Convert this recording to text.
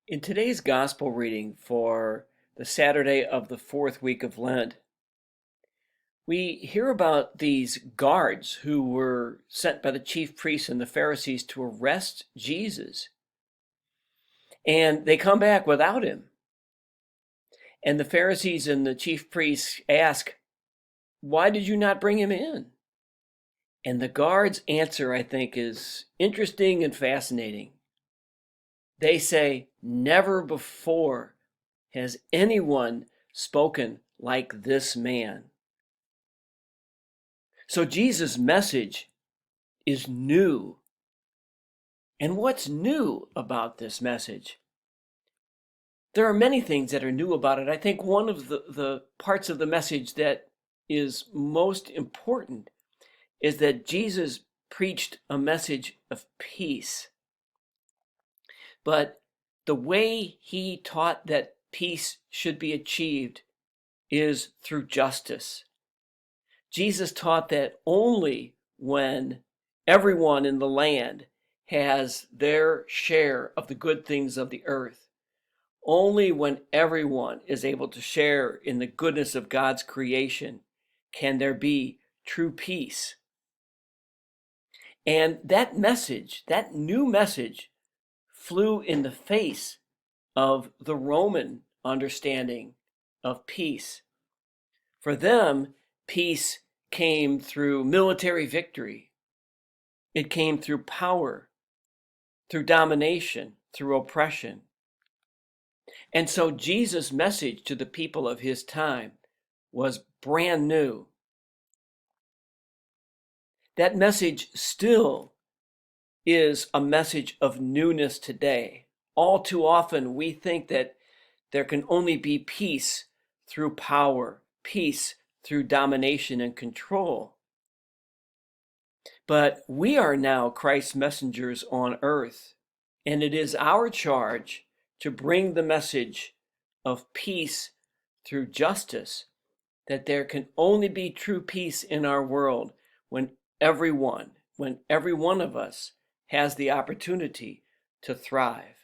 In today's gospel reading for the Saturday of the fourth week of Lent, we hear about these guards who were sent by the chief priests and the Pharisees to arrest Jesus. And they come back without him. And the Pharisees and the chief priests ask, "Why did you not bring him in?" And the guards' answer, I think, is interesting and fascinating. They say, "Never before has anyone spoken like this man." So Jesus' message is new. And what's new about this message? There are many things that are new about it. I think one of the parts of the message that is most important is that Jesus preached a message of peace. But the way he taught that peace should be achieved is through justice. Jesus taught that only when everyone in the land has their share of the good things of the earth, only when everyone is able to share in the goodness of God's creation, can there be true peace. And that message, that new message, flew in the face of the Roman understanding of peace. For them, peace came through military victory. It came through power, through domination, through oppression. And so Jesus' message to the people of his time was brand new. That message still is a message of newness today. All too often, we think that there can only be peace through power, peace through domination and control. But we are now Christ's messengers on earth, and it is our charge to bring the message of peace through justice, that there can only be true peace in our world when every one of us has the opportunity to thrive.